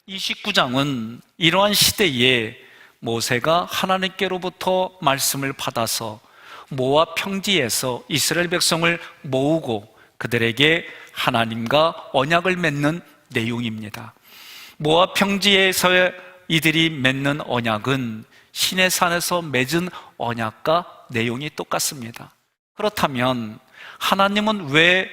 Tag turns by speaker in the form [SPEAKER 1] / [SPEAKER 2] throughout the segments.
[SPEAKER 1] 이 19장은 이러한 시대에 모세가 하나님께로부터 말씀을 받아서 모압 평지에서 이스라엘 백성을 모으고 그들에게 하나님과 언약을 맺는 내용입니다. 모압 평지에서 이들이 맺는 언약은 시내산에서 맺은 언약과 내용이 똑같습니다. 그렇다면 하나님은 왜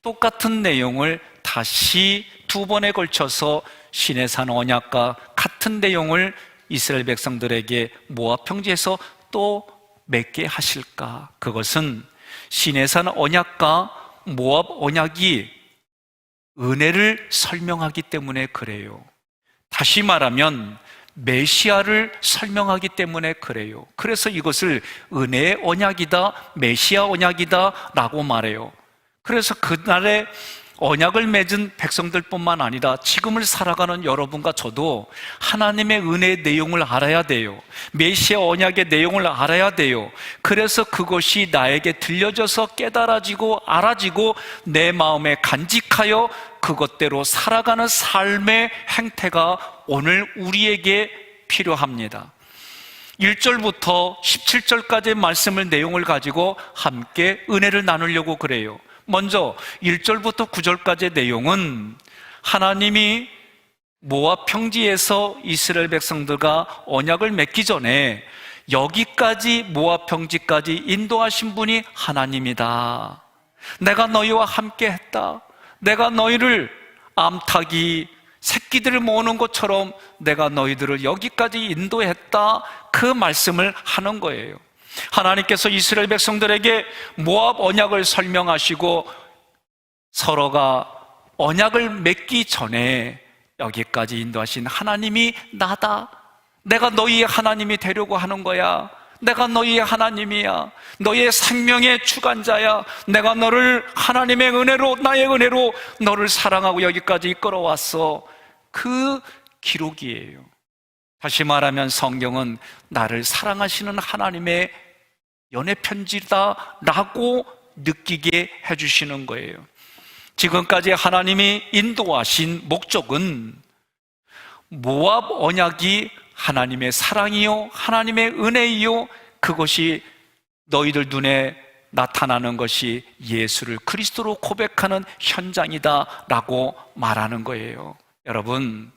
[SPEAKER 1] 똑같은 내용을 다시 두 번에 걸쳐서 시내산 언약과 같은 내용을 이스라엘 백성들에게 모압 평지에서 또 맺게 하실까? 그것은 시내산 언약과 모압 언약이 은혜를 설명하기 때문에 그래요. 다시 말하면 메시아를 설명하기 때문에 그래요. 그래서 이것을 은혜의 언약이다, 메시아 언약이다 라고 말해요. 그래서 그날의 언약을 맺은 백성들뿐만 아니라 지금을 살아가는 여러분과 저도 하나님의 은혜의 내용을 알아야 돼요. 메시아 언약의 내용을 알아야 돼요. 그래서 그것이 나에게 들려져서 깨달아지고 알아지고 내 마음에 간직하여 그것대로 살아가는 삶의 행태가 오늘 우리에게 필요합니다. 1절부터 17절까지의 말씀을 내용을 가지고 함께 은혜를 나누려고 그래요. 먼저 1절부터 9절까지의 내용은 하나님이 모압 평지에서 이스라엘 백성들과 언약을 맺기 전에 여기까지 모압 평지까지 인도하신 분이 하나님이다. 내가 너희와 함께 했다. 내가 너희를 암탉이 새끼들을 모으는 것처럼 내가 너희들을 여기까지 인도했다. 그 말씀을 하는 거예요. 하나님께서 이스라엘 백성들에게 모압 언약을 설명하시고 서로가 언약을 맺기 전에 여기까지 인도하신 하나님이 나다. 내가 너희의 하나님이 되려고 하는 거야. 내가 너희의 하나님이야. 너희의 생명의 주관자야. 내가 너를 하나님의 은혜로, 나의 은혜로 너를 사랑하고 여기까지 이끌어왔어. 그 기록이에요. 다시 말하면 성경은 나를 사랑하시는 하나님의 연애 편지다 라고 느끼게 해주시는 거예요. 지금까지 하나님이 인도하신 목적은 모압 언약이 하나님의 사랑이요 하나님의 은혜이요 그것이 너희들 눈에 나타나는 것이 예수를 그리스도로 고백하는 현장이다 라고 말하는 거예요. 여러분,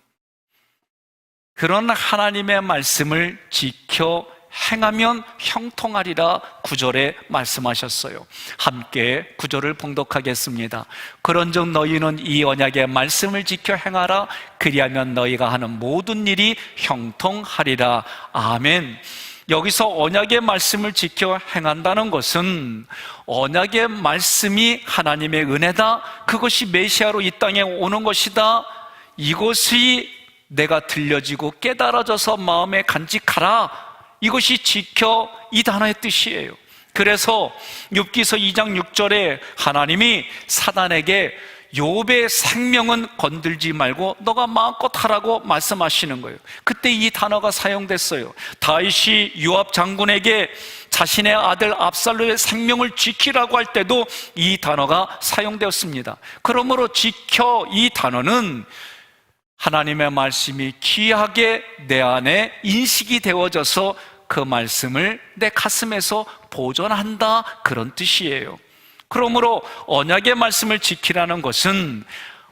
[SPEAKER 1] 그런 하나님의 말씀을 지켜 행하면 형통하리라 9절에 말씀하셨어요. 함께 9절을 봉독하겠습니다. 그런즉 너희는 이 언약의 말씀을 지켜 행하라. 그리하면 너희가 하는 모든 일이 형통하리라. 아멘. 여기서 언약의 말씀을 지켜 행한다는 것은 언약의 말씀이 하나님의 은혜다. 그것이 메시아로 이 땅에 오는 것이다. 이것이 내가 들려지고 깨달아져서 마음에 간직하라. 이것이 지켜 이 단어의 뜻이에요. 그래서 욥기서 2장 6절에 하나님이 사단에게 욥의 생명은 건들지 말고 너가 마음껏 하라고 말씀하시는 거예요. 그때 이 단어가 사용됐어요. 다윗이 요압 장군에게 자신의 아들 압살롬의 생명을 지키라고 할 때도 이 단어가 사용되었습니다. 그러므로 지켜 이 단어는 하나님의 말씀이 귀하게 내 안에 인식이 되어져서 그 말씀을 내 가슴에서 보존한다 그런 뜻이에요. 그러므로 언약의 말씀을 지키라는 것은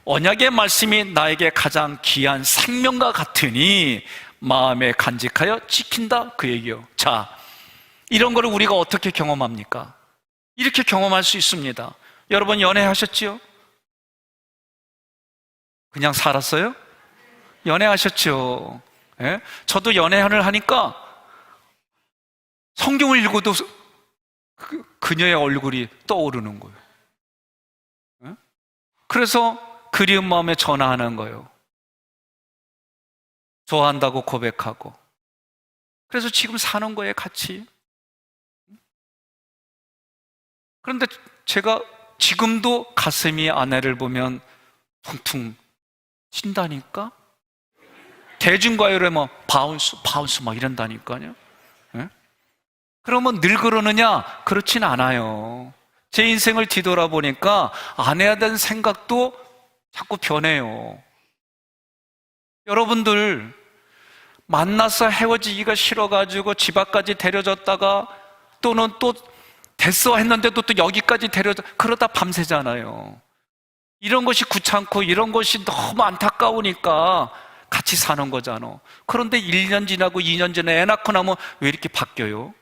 [SPEAKER 1] 언약의 말씀이 나에게 가장 귀한 생명과 같으니 마음에 간직하여 지킨다 그 얘기요. 자, 이런 거를 우리가 어떻게 경험합니까? 이렇게 경험할 수 있습니다. 여러분 연애하셨지요? 그냥 살았어요? 연애하셨죠. 예? 저도 연애를 하니까 성경을 읽어도 그녀의 얼굴이 떠오르는 거예요. 예? 그래서 그리운 마음에 전화하는 거예요. 좋아한다고 고백하고. 그래서 지금 사는 거예요, 같이. 그런데 제가 지금도 가슴이 아내를 보면 퉁퉁 튄다니까? 대중가요를 뭐 바운스 막 이런다니까요. 예? 그러면 늘 그러느냐? 그렇진 않아요. 제 인생을 뒤돌아보니까 아내에 대한 생각도 자꾸 변해요. 여러분들 만나서 헤어지기가 싫어가지고 집 앞까지 데려줬다가 또는 또 됐어 했는데도 또 여기까지 그러다 밤새잖아요. 이런 것이 귀찮고 이런 것이 너무 안타까우니까 같이 사는 거잖아. 그런데 1년 지나고 2년 지나 애 낳고 나면 왜 이렇게 바뀌어요?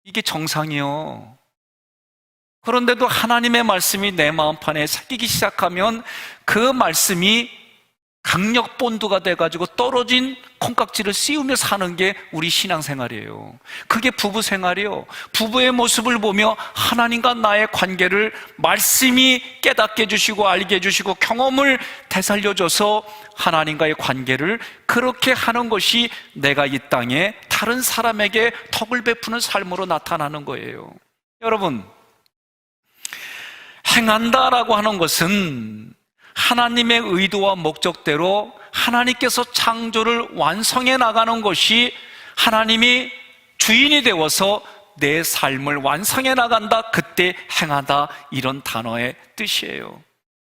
[SPEAKER 1] 이게 정상이요. 그런데도 하나님의 말씀이 내 마음판에 새기기 시작하면 그 말씀이 강력 본드가 돼가지고 떨어진 콩깍지를 씌우며 사는 게 우리 신앙생활이에요. 그게 부부생활이에요. 부부의 모습을 보며 하나님과 나의 관계를 말씀이 깨닫게 해주시고 알게 해주시고 경험을 되살려줘서 하나님과의 관계를 그렇게 하는 것이 내가 이 땅에 다른 사람에게 덕을 베푸는 삶으로 나타나는 거예요. 여러분, 행한다라고 하는 것은 하나님의 의도와 목적대로 하나님께서 창조를 완성해 나가는 것이 하나님이 주인이 되어서 내 삶을 완성해 나간다, 그때 행하다, 이런 단어의 뜻이에요.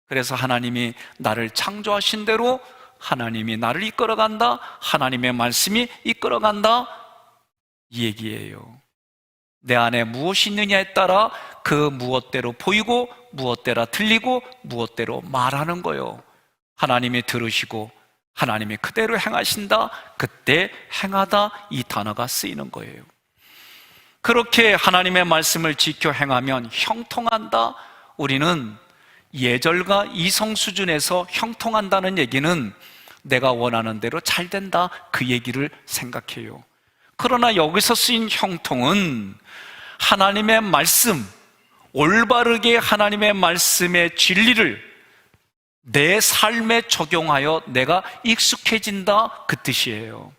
[SPEAKER 1] 그래서 하나님이 나를 창조하신 대로 하나님이 나를 이끌어간다, 하나님의 말씀이 이끌어간다, 이 얘기예요. 내 안에 무엇이 있느냐에 따라 그 무엇대로 보이고 무엇대로 들리고 무엇대로 말하는 거예요. 하나님이 들으시고 하나님이 그대로 행하신다, 그때 행하다, 이 단어가 쓰이는 거예요. 그렇게 하나님의 말씀을 지켜 행하면 형통한다. 우리는 예절과 이성 수준에서 형통한다는 얘기는 내가 원하는 대로 잘 된다, 그 얘기를 생각해요. 그러나 여기서 쓰인 형통은 하나님의 말씀, 올바르게 하나님의 말씀의 진리를 내 삶에 적용하여 내가 익숙해진다, 그 뜻이에요.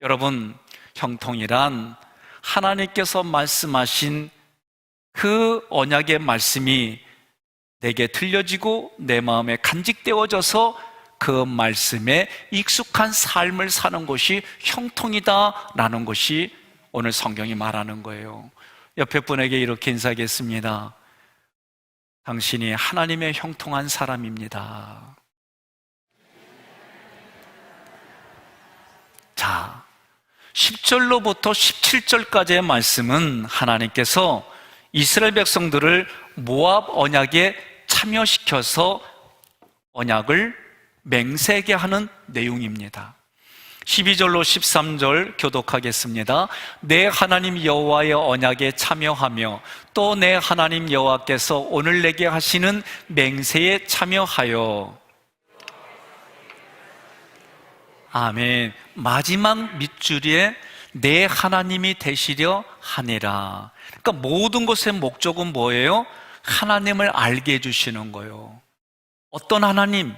[SPEAKER 1] 여러분, 형통이란 하나님께서 말씀하신 그 언약의 말씀이 내게 들려지고 내 마음에 간직되어져서 그 말씀에 익숙한 삶을 사는 것이 형통이다라는 것이 오늘 성경이 말하는 거예요. 옆에 분에게 이렇게 인사하겠습니다. 당신이 하나님의 형통한 사람입니다. 자, 10절로부터 17절까지의 말씀은 하나님께서 이스라엘 백성들을 모압 언약에 참여시켜서 언약을 맹세하게 하는 내용입니다. 12절로 13절 교독하겠습니다. 내 하나님 여호와의 언약에 참여하며 또 내 하나님 여호와께서 오늘 내게 하시는 맹세에 참여하여. 아멘. 마지막 밑줄에 내 하나님이 되시려 하니라. 그러니까 모든 것의 목적은 뭐예요? 하나님을 알게 해주시는 거예요. 어떤 하나님?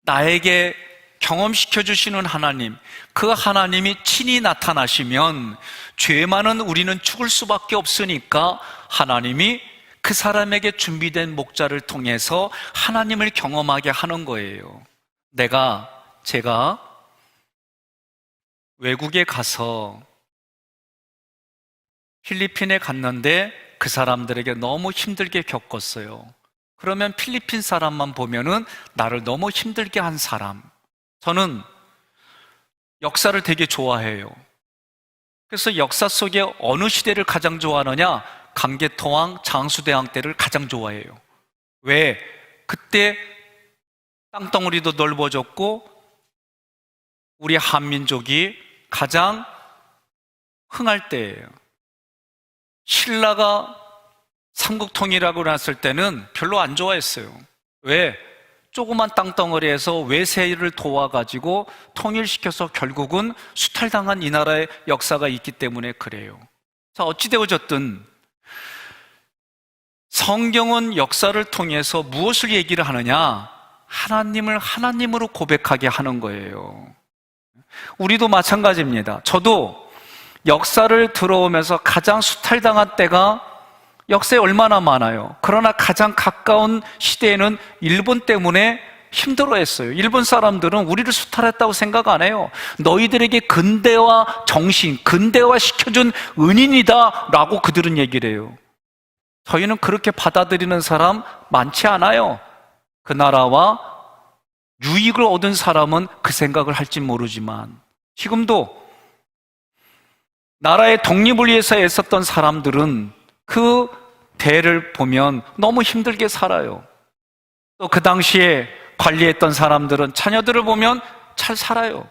[SPEAKER 1] 나에게 경험시켜 주시는 하나님, 그 하나님이 친히 나타나시면 죄 많은 우리는 죽을 수밖에 없으니까 하나님이 그 사람에게 준비된 목자를 통해서 하나님을 경험하게 하는 거예요. 제가 외국에 가서 필리핀에 갔는데 그 사람들에게 너무 힘들게 겪었어요. 그러면 필리핀 사람만 보면은 나를 너무 힘들게 한 사람. 저는 역사를 되게 좋아해요. 그래서 역사 속에 어느 시대를 가장 좋아하느냐? 강제토왕, 장수대왕 때를 가장 좋아해요. 왜? 그때 땅덩어리도 넓어졌고 우리 한민족이 가장 흥할 때예요. 신라가 삼국통일하고 났을 때는 별로 안 좋아했어요. 왜? 조그만 땅덩어리에서 외세를 도와가지고 통일시켜서 결국은 수탈당한 이 나라의 역사가 있기 때문에 그래요. 자, 어찌되어졌든 성경은 역사를 통해서 무엇을 얘기를 하느냐? 하나님을 하나님으로 고백하게 하는 거예요. 우리도 마찬가지입니다. 저도 역사를 들어오면서 가장 수탈당한 때가 역사에 얼마나 많아요. 그러나 가장 가까운 시대에는 일본 때문에 힘들어했어요. 일본 사람들은 우리를 수탈했다고 생각 안 해요. 너희들에게 근대화 정신, 근대화 시켜준 은인이다 라고 그들은 얘기를 해요. 저희는 그렇게 받아들이는 사람 많지 않아요. 그 나라와 유익을 얻은 사람은 그 생각을 할지 모르지만 지금도 나라의 독립을 위해서 애썼던 사람들은 그 대를 보면 너무 힘들게 살아요. 또 그 당시에 관리했던 사람들은 자녀들을 보면 잘 살아요.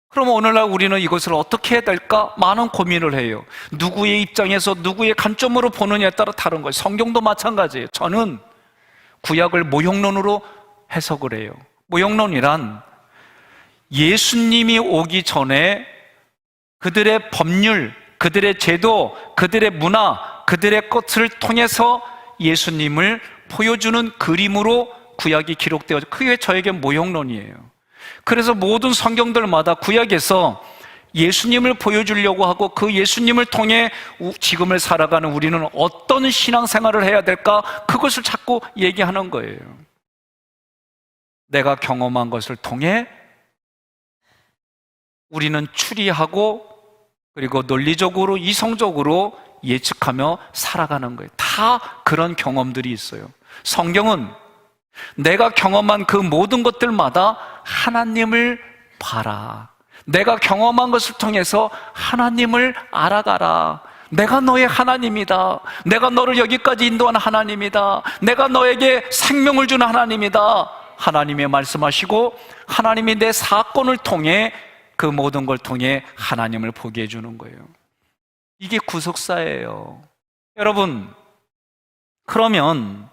[SPEAKER 1] 그러면 오늘날 우리는 이것을 어떻게 해야 될까? 많은 고민을 해요. 누구의 입장에서 누구의 관점으로 보느냐에 따라 다른 거예요. 성경도 마찬가지예요. 저는 구약을 모형론으로 해석을 해요. 모형론이란 예수님이 오기 전에 그들의 법률, 그들의 제도, 그들의 문화, 그들의 것을 통해서 예수님을 보여주는 그림으로 구약이 기록되어져. 그게 저에게 모형론이에요. 그래서 모든 성경들마다 구약에서 예수님을 보여주려고 하고 그 예수님을 통해 지금을 살아가는 우리는 어떤 신앙생활을 해야 될까? 그것을 자꾸 얘기하는 거예요. 내가 경험한 것을 통해 우리는 추리하고 그리고 논리적으로 이성적으로 예측하며 살아가는 거예요. 다 그런 경험들이 있어요. 성경은 내가 경험한 그 모든 것들마다 하나님을 봐라. 내가 경험한 것을 통해서 하나님을 알아가라. 내가 너의 하나님이다. 내가 너를 여기까지 인도한 하나님이다. 내가 너에게 생명을 주는 하나님이다. 하나님이 말씀하시고 하나님이 내 사건을 통해 그 모든 걸 통해 하나님을 보게 해주는 거예요. 이게 구속사예요. 여러분, 그러면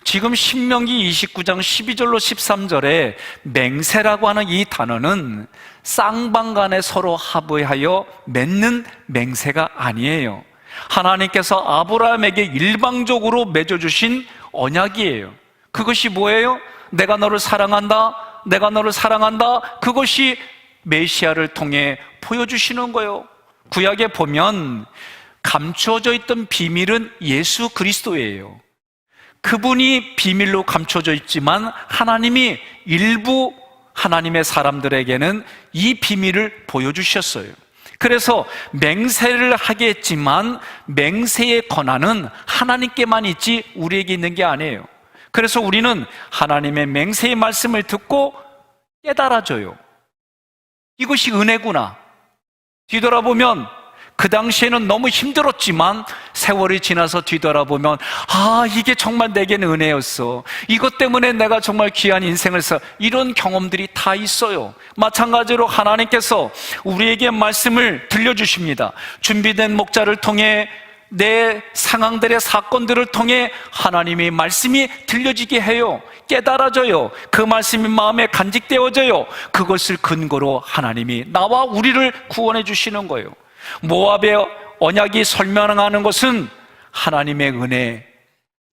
[SPEAKER 1] 지금 신명기 29장 12절로 13절에 맹세라고 하는 이 단어는 쌍방간에 서로 합의하여 맺는 맹세가 아니에요. 하나님께서 아브라함에게 일방적으로 맺어주신 언약이에요. 그것이 뭐예요? 내가 너를 사랑한다. 내가 너를 사랑한다. 그것이 메시아를 통해 보여주시는 거예요. 구약에 보면 감추어져 있던 비밀은 예수 그리스도예요. 그분이 비밀로 감춰져 있지만 하나님이 일부 하나님의 사람들에게는 이 비밀을 보여주셨어요. 그래서 맹세를 하게 했지만 맹세의 권한은 하나님께만 있지 우리에게 있는 게 아니에요. 그래서 우리는 하나님의 맹세의 말씀을 듣고 깨달아져요. 이것이 은혜구나. 뒤돌아보면 그 당시에는 너무 힘들었지만 세월이 지나서 뒤돌아보면 이게 정말 내게는 은혜였어. 이것 때문에 내가 정말 귀한 인생을 이런 경험들이 다 있어요. 마찬가지로 하나님께서 우리에게 말씀을 들려주십니다. 준비된 목자를 통해 내 상황들의 사건들을 통해 하나님의 말씀이 들려지게 해요. 깨달아져요. 그 말씀이 마음에 간직되어져요. 그것을 근거로 하나님이 나와 우리를 구원해 주시는 거예요. 모압의 언약이 설명하는 것은 하나님의 은혜,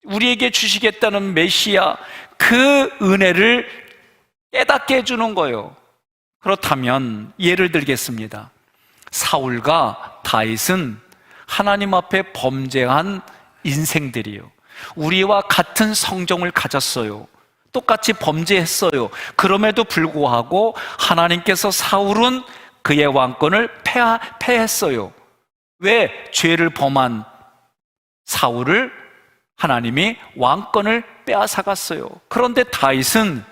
[SPEAKER 1] 우리에게 주시겠다는 메시아, 그 은혜를 깨닫게 해주는 거예요. 그렇다면 예를 들겠습니다. 사울과 다윗은 하나님 앞에 범죄한 인생들이에요. 우리와 같은 성정을 가졌어요. 똑같이 범죄했어요. 그럼에도 불구하고 하나님께서 사울은 그의 왕권을 폐했어요. 왜? 죄를 범한 사울을 하나님이 왕권을 빼앗아갔어요. 그런데 다윗은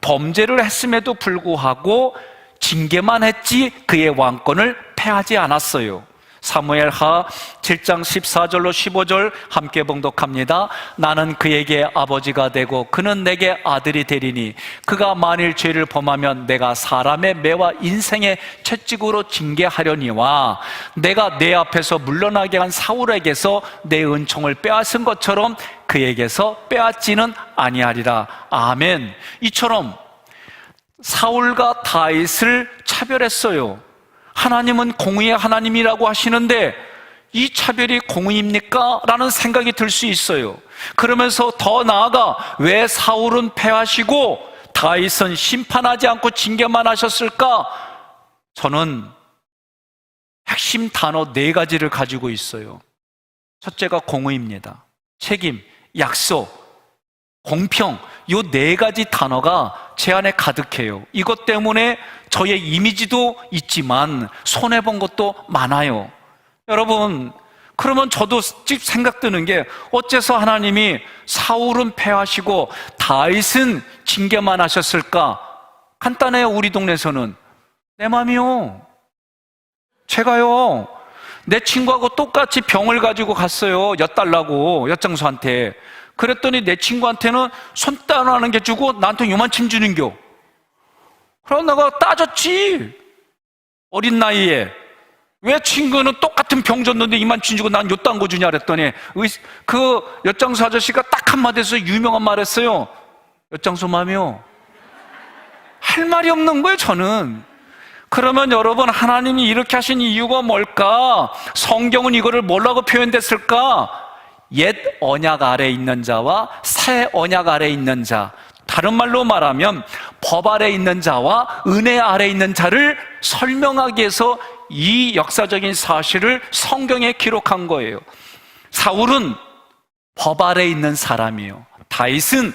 [SPEAKER 1] 범죄를 했음에도 불구하고 징계만 했지 그의 왕권을 폐하지 않았어요. 사무엘하 7장 14절로 15절 함께 봉독합니다. 나는 그에게 아버지가 되고 그는 내게 아들이 되리니 그가 만일 죄를 범하면 내가 사람의 매와 인생의 채찍으로 징계하려니와 내가 내 앞에서 물러나게 한 사울에게서 내 은총을 빼앗은 것처럼 그에게서 빼앗지는 아니하리라. 아멘. 이처럼 사울과 다윗을 차별했어요. 하나님은 공의의 하나님이라고 하시는데 이 차별이 공의입니까? 라는 생각이 들 수 있어요. 그러면서 더 나아가 왜 사울은 패하시고 다윗은 심판하지 않고 징계만 하셨을까? 저는 핵심 단어 4가지를 가지고 있어요. 첫째가 공의입니다. 책임, 약속, 공평, 이 4가지 단어가 제 안에 가득해요. 이것 때문에 저의 이미지도 있지만 손해본 것도 많아요. 여러분, 그러면 저도 생각 드는 게 어째서 하나님이 사울은 패하시고 다윗은 징계만 하셨을까? 간단해요. 우리 동네에서는 내 맘이요. 제가요 내 친구하고 똑같이 병을 가지고 갔어요. 엿 달라고 엿장수한테. 그랬더니 내 친구한테는 손 따라하는 게 주고 나한테 요만침 주는겨. 그럼 내가 따졌지. 어린 나이에 왜 친구는 똑같은 병 줬는데 이만침 주고 난 엿도 안 거 주냐 그랬더니 그 엿장수 아저씨가 딱 한마디에서 유명한 말 했어요. 엿장수 맘이요. 할 말이 없는 거예요. 저는. 그러면 여러분, 하나님이 이렇게 하신 이유가 뭘까? 성경은 이거를 뭐라고 표현됐을까? 옛 언약 아래 있는 자와 새 언약 아래 있는 자, 다른 말로 말하면 법 아래 있는 자와 은혜 아래 있는 자를 설명하기 위해서 이 역사적인 사실을 성경에 기록한 거예요. 사울은 법 아래 있는 사람이요, 다윗은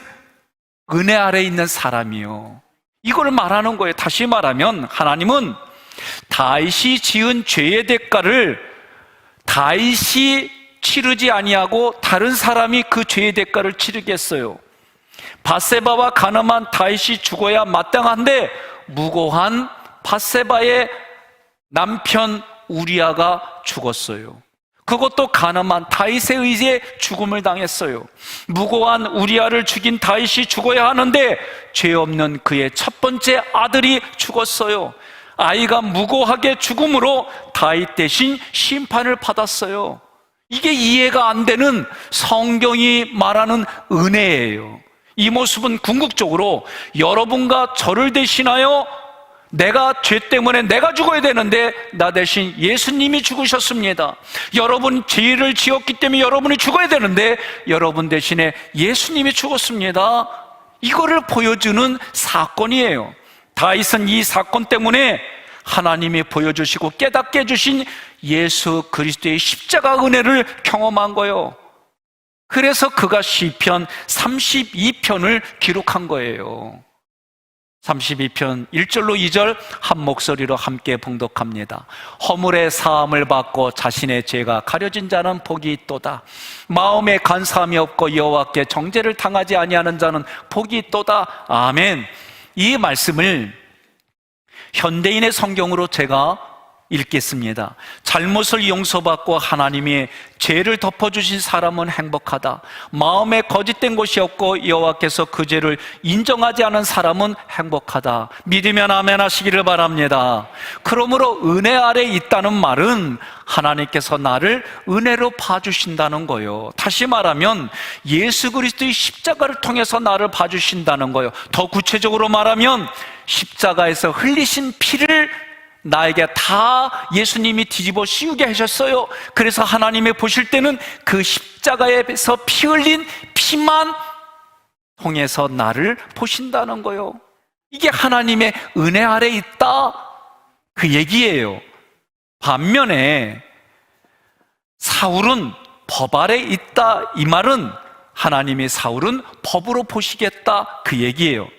[SPEAKER 1] 은혜 아래 있는 사람이요. 이걸 말하는 거예요. 다시 말하면 하나님은 다윗이 지은 죄의 대가를 다윗이 치르지 아니하고 다른 사람이 그 죄의 대가를 치르겠어요. 밧세바와 가늠한 다윗이 죽어야 마땅한데 무고한 밧세바의 남편 우리아가 죽었어요. 그것도 가늠한 다윗에 의해 죽음을 당했어요. 무고한 우리아를 죽인 다윗이 죽어야 하는데 죄 없는 그의 첫 번째 아들이 죽었어요. 아이가 무고하게 죽음으로 다윗 대신 심판을 받았어요. 이게 이해가 안 되는 성경이 말하는 은혜예요. 이 모습은 궁극적으로 여러분과 저를 대신하여 내가 죄 때문에 내가 죽어야 되는데 나 대신 예수님이 죽으셨습니다. 여러분 죄를 지었기 때문에 여러분이 죽어야 되는데 여러분 대신에 예수님이 죽었습니다. 이거를 보여주는 사건이에요. 다윗은 이 사건 때문에 하나님이 보여주시고 깨닫게 해주신 예수 그리스도의 십자가 은혜를 경험한 거예요. 그래서 그가 시편 32편을 기록한 거예요. 32편 1절로 2절 한 목소리로 함께 봉독합니다. 허물의 사함을 받고 자신의 죄가 가려진 자는 복이 있도다. 마음에 간사함이 없고 여호와께 정죄를 당하지 아니하는 자는 복이 있도다. 아멘. 이 말씀을 현대인의 성경으로 제가 읽겠습니다. 잘못을 용서받고 하나님이 죄를 덮어주신 사람은 행복하다. 마음에 거짓된 것이 없고 여호와께서 그 죄를 인정하지 않은 사람은 행복하다. 믿으면 아멘 하시기를 바랍니다. 그러므로 은혜 아래 있다는 말은 하나님께서 나를 은혜로 봐주신다는 거예요. 다시 말하면 예수 그리스도의 십자가를 통해서 나를 봐주신다는 거예요. 더 구체적으로 말하면 십자가에서 흘리신 피를 나에게 다 예수님이 뒤집어 씌우게 하셨어요. 그래서 하나님이 보실 때는 그 십자가에서 피 흘린 피만 통해서 나를 보신다는 거예요. 이게 하나님의 은혜 아래 있다, 그 얘기예요. 반면에 사울은 법 아래 있다, 이 말은 하나님이 사울은 법으로 보시겠다, 그 얘기예요.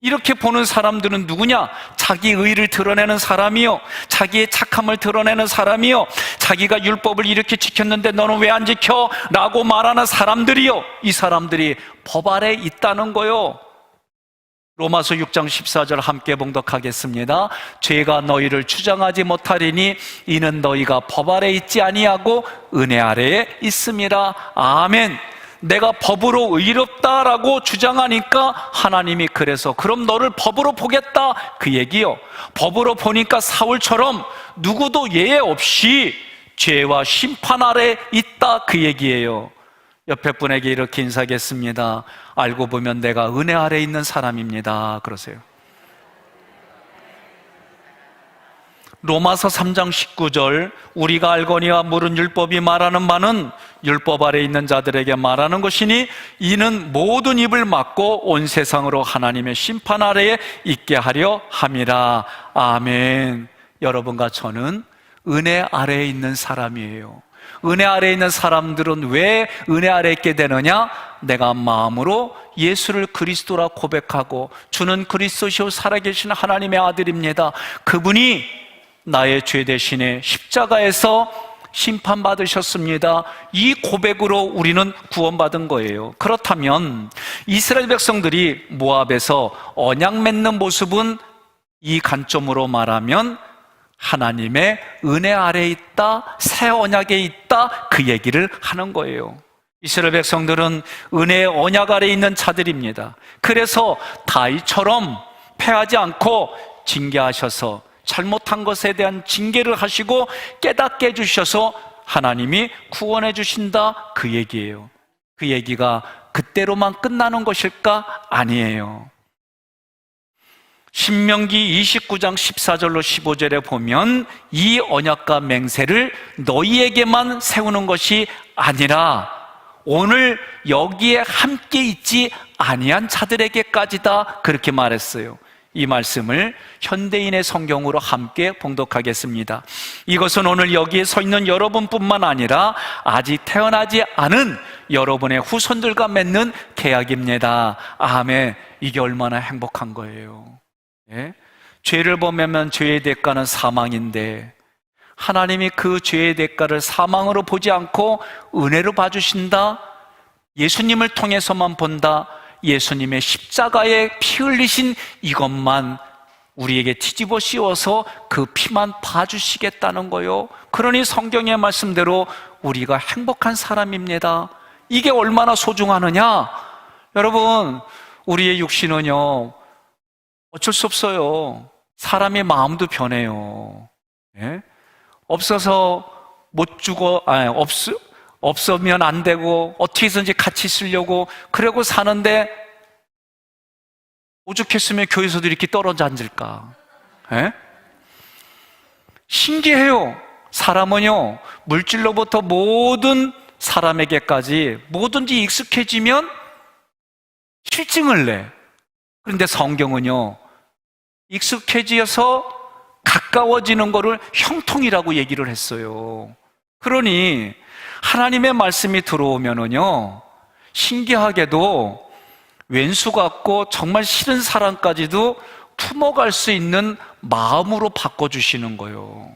[SPEAKER 1] 이렇게 보는 사람들은 누구냐? 자기 의를 드러내는 사람이요, 자기의 착함을 드러내는 사람이요, 자기가 율법을 이렇게 지켰는데 너는 왜 안 지켜? 라고 말하는 사람들이요, 이 사람들이 법 아래 있다는 거요. 로마서 6장 14절 함께 봉독하겠습니다. 죄가 너희를 주장하지 못하리니 이는 너희가 법 아래 있지 아니하고 은혜 아래에 있음이라. 아멘. 내가 법으로 의롭다라고 주장하니까 하나님이 그래서 그럼 너를 법으로 보겠다, 그 얘기요. 법으로 보니까 사울처럼 누구도 예외 없이 죄와 심판 아래 있다, 그 얘기예요. 옆에 분에게 이렇게 인사하겠습니다. 알고 보면 내가 은혜 아래 있는 사람입니다, 그러세요. 로마서 3장 19절 우리가 알거니와 물은 율법이 말하는 바는 율법 아래 있는 자들에게 말하는 것이니 이는 모든 입을 막고 온 세상으로 하나님의 심판 아래에 있게 하려 함이라. 아멘. 여러분과 저는 은혜 아래에 있는 사람이에요. 은혜 아래에 있는 사람들은 왜 은혜 아래에 있게 되느냐? 내가 마음으로 예수를 그리스도라 고백하고 주는 그리스도시요 살아계신 하나님의 아들입니다, 그분이 나의 죄 대신에 십자가에서 심판받으셨습니다. 이 고백으로 우리는 구원받은 거예요. 그렇다면 이스라엘 백성들이 모압에서 언약 맺는 모습은 이 관점으로 말하면 하나님의 은혜 아래에 있다, 새 언약에 있다, 그 얘기를 하는 거예요. 이스라엘 백성들은 은혜의 언약 아래에 있는 자들입니다. 그래서 다윗처럼 패하지 않고 징계하셔서 잘못한 것에 대한 징계를 하시고 깨닫게 해주셔서 하나님이 구원해 주신다, 그 얘기예요. 그 얘기가 그때로만 끝나는 것일까? 아니에요. 신명기 29장 14절로 15절에 보면 이 언약과 맹세를 너희에게만 세우는 것이 아니라 오늘 여기에 함께 있지 아니한 자들에게까지다, 그렇게 말했어요. 이 말씀을 현대인의 성경으로 함께 봉독하겠습니다. 이것은 오늘 여기에 서 있는 여러분뿐만 아니라 아직 태어나지 않은 여러분의 후손들과 맺는 계약입니다. 아멘. 이게 얼마나 행복한 거예요. 예? 죄를 범하면 죄의 대가는 사망인데 하나님이 그 죄의 대가를 사망으로 보지 않고 은혜로 봐주신다. 예수님을 통해서만 본다. 예수님의 십자가에 피 흘리신 이것만 우리에게 뒤집어 씌워서 그 피만 봐주시겠다는 거요. 그러니 성경의 말씀대로 우리가 행복한 사람입니다. 이게 얼마나 소중하느냐? 여러분, 우리의 육신은요, 어쩔 수 없어요. 사람의 마음도 변해요. 예? 없어서 못 주고, 없으면 안 되고 어떻게든지 같이 쓰려고 그러고 사는데 오죽했으면 교회에서도 이렇게 떨어져 앉을까? 에? 신기해요. 사람은요, 물질로부터 모든 사람에게까지 뭐든지 익숙해지면 실증을 내. 그런데 성경은요, 익숙해져서 가까워지는 거를 형통이라고 얘기를 했어요. 그러니 하나님의 말씀이 들어오면은요, 신기하게도 왼수 같고 정말 싫은 사람까지도 품어갈 수 있는 마음으로 바꿔주시는 거예요.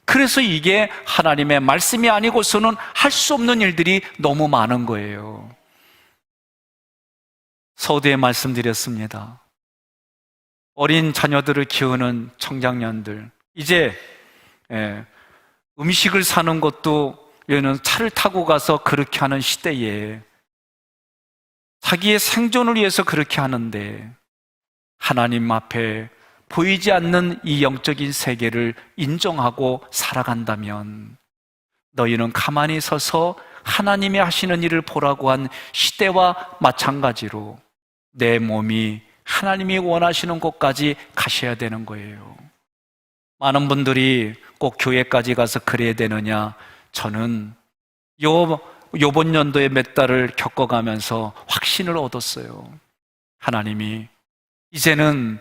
[SPEAKER 1] 그래서 이게 하나님의 말씀이 아니고서는 할 수 없는 일들이 너무 많은 거예요. 서두에 말씀드렸습니다. 어린 자녀들을 키우는 청장년들, 이제 음식을 사는 것도 얘는 차를 타고 가서 그렇게 하는 시대에 자기의 생존을 위해서 그렇게 하는데 하나님 앞에 보이지 않는 이 영적인 세계를 인정하고 살아간다면 너희는 가만히 서서 하나님이 하시는 일을 보라고 한 시대와 마찬가지로 내 몸이 하나님이 원하시는 곳까지 가셔야 되는 거예요. 많은 분들이 꼭 교회까지 가서 그래야 되느냐? 저는 요번 연도에 몇 달을 겪어가면서 확신을 얻었어요. 하나님이 이제는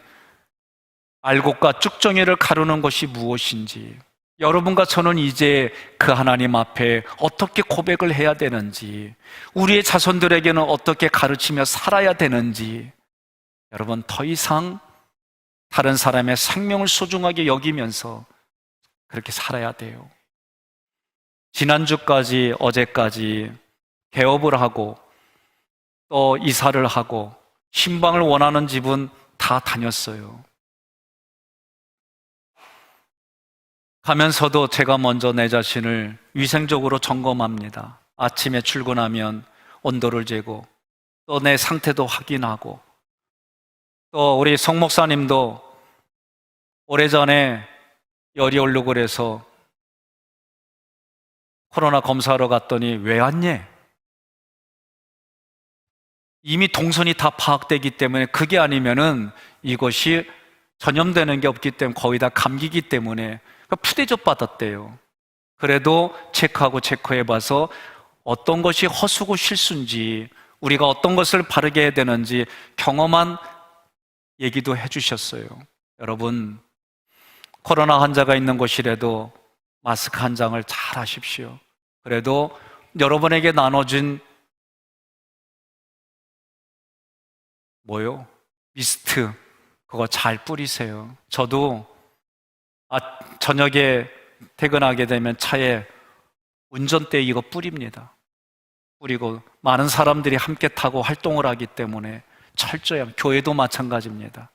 [SPEAKER 1] 알곡과 쭉정이를 가르는 것이 무엇인지, 여러분과 저는 이제 그 하나님 앞에 어떻게 고백을 해야 되는지, 우리의 자손들에게는 어떻게 가르치며 살아야 되는지, 여러분 더 이상 다른 사람의 생명을 소중하게 여기면서 그렇게 살아야 돼요. 지난주까지, 어제까지 개업을 하고 또 이사를 하고 신방을 원하는 집은 다 다녔어요. 가면서도 제가 먼저 내 자신을 위생적으로 점검합니다. 아침에 출근하면 온도를 재고 또 내 상태도 확인하고, 또 우리 송 목사님도 오래전에 열이 오르고 그래서 코로나 검사하러 갔더니 왜 왔니? 이미 동선이 다 파악되기 때문에 그게 아니면은 이것이 전염되는 게 없기 때문에 거의 다 감기기 때문에 푸대접 받았대요. 그래도 체크해봐서 어떤 것이 허수고 실수인지, 우리가 어떤 것을 바르게 해야 되는지 경험한 얘기도 해주셨어요. 여러분, 코로나 환자가 있는 곳이라도 마스크 한 장을 잘 하십시오. 그래도 여러분에게 나눠진 미스트, 그거 잘 뿌리세요. 저도 저녁에 퇴근하게 되면 차에 운전대에 이거 뿌립니다. 뿌리고 많은 사람들이 함께 타고 활동을 하기 때문에 철저히 교회도 마찬가지입니다.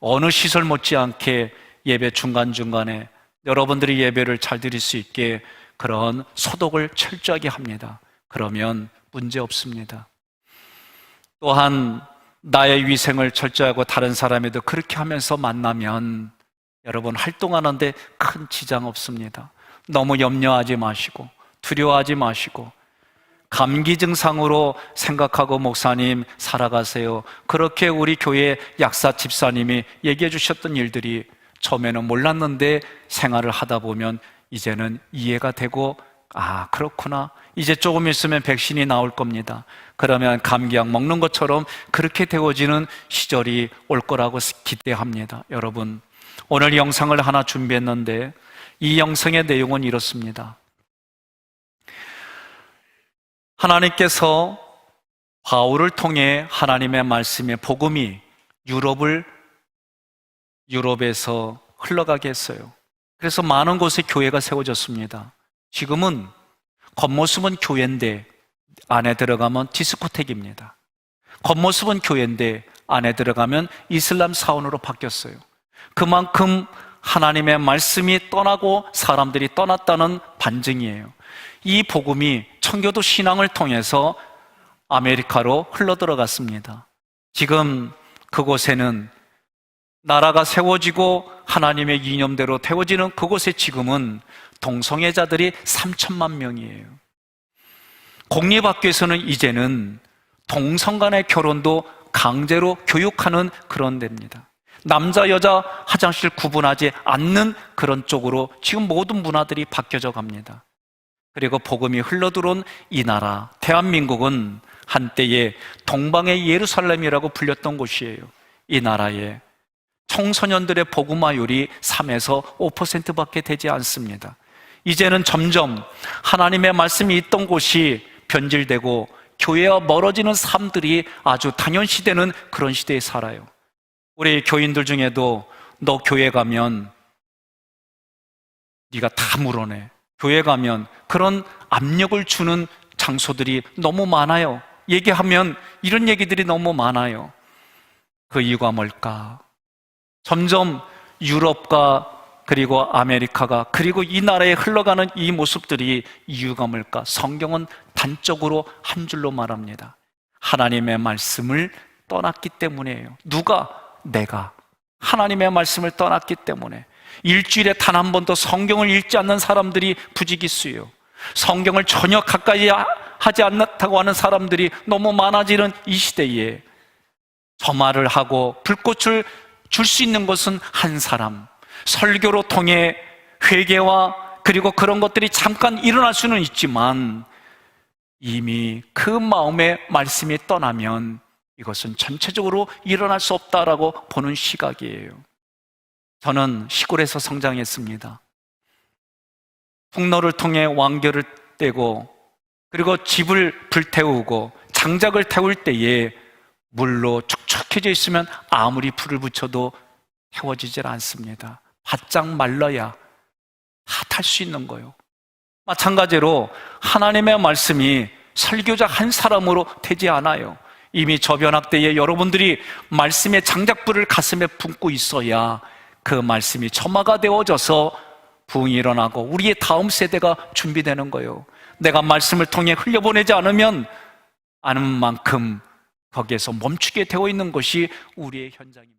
[SPEAKER 1] 어느 시설 못지않게 예배 중간중간에 여러분들이 예배를 잘 드릴 수 있게 그런 소독을 철저하게 합니다. 그러면 문제 없습니다. 또한 나의 위생을 철저하고 다른 사람에도 그렇게 하면서 만나면 여러분 활동하는데 큰 지장 없습니다. 너무 염려하지 마시고 두려워하지 마시고 감기 증상으로 생각하고 목사님 살아가세요. 그렇게 우리 교회 약사 집사님이 얘기해 주셨던 일들이 처음에는 몰랐는데 생활을 하다 보면 이제는 이해가 되고 아 그렇구나. 이제 조금 있으면 백신이 나올 겁니다. 그러면 감기약 먹는 것처럼 그렇게 되어지는 시절이 올 거라고 기대합니다. 여러분 오늘 영상을 하나 준비했는데 이 영상의 내용은 이렇습니다. 하나님께서 바울을 통해 하나님의 말씀의 복음이 유럽에서 흘러가게 했어요. 그래서 많은 곳에 교회가 세워졌습니다. 지금은 겉모습은 교회인데 안에 들어가면 디스코텍입니다. 겉모습은 교회인데 안에 들어가면 이슬람 사원으로 바뀌었어요. 그만큼 하나님의 말씀이 떠나고 사람들이 떠났다는 반증이에요. 이 복음이 청교도 신앙을 통해서 아메리카로 흘러들어갔습니다. 지금 그곳에는 나라가 세워지고 하나님의 이념대로 되어지는 그곳에 지금은 동성애자들이 3천만 명이에요. 공립학교에서는 이제는 동성 간의 결혼도 강제로 교육하는 그런 데입니다. 남자 여자 화장실 구분하지 않는 그런 쪽으로 지금 모든 문화들이 바뀌어져 갑니다. 그리고 복음이 흘러들어온 이 나라 대한민국은 한때에 동방의 예루살렘이라고 불렸던 곳이에요. 이 나라에 청소년들의 복음화율이 3에서 5%밖에 되지 않습니다. 이제는 점점 하나님의 말씀이 있던 곳이 변질되고 교회와 멀어지는 삶들이 아주 당연시되는 그런 시대에 살아요. 우리 교인들 중에도 너 교회 가면 네가 다 물어내. 교회 가면 그런 압력을 주는 장소들이 너무 많아요. 얘기하면 이런 얘기들이 너무 많아요. 그 이유가 뭘까? 점점 유럽과 그리고 아메리카가 그리고 이 나라에 흘러가는 이 모습들이 이유가 뭘까? 성경은 단적으로 한 줄로 말합니다. 하나님의 말씀을 떠났기 때문이에요. 누가? 내가. 하나님의 말씀을 떠났기 때문에 일주일에 단 한 번도 성경을 읽지 않는 사람들이 부지기수예요. 성경을 전혀 가까이 하지 않다고 하는 사람들이 너무 많아지는 이 시대에 점화를 하고 불꽃을 줄 수 있는 것은 한 사람, 설교로 통해 회개와 그리고 그런 것들이 잠깐 일어날 수는 있지만 이미 그 마음의 말씀이 떠나면 이것은 전체적으로 일어날 수 없다라고 보는 시각이에요. 저는 시골에서 성장했습니다. 풍로를 통해 왕겨를 떼고 그리고 집을 불태우고 장작을 태울 때에 물로 축축해져 있으면 아무리 불을 붙여도 태워지질 않습니다. 바짝 말라야 다 탈 수 있는 거예요. 마찬가지로 하나님의 말씀이 설교자 한 사람으로 되지 않아요. 이미 저변학 때에 여러분들이 말씀의 장작불을 가슴에 품고 있어야 그 말씀이 점화가 되어져서 부흥이 일어나고 우리의 다음 세대가 준비되는 거예요. 내가 말씀을 통해 흘려보내지 않으면 아는 만큼 거기에서 멈추게 되어 있는 것이 우리의 현장입니다.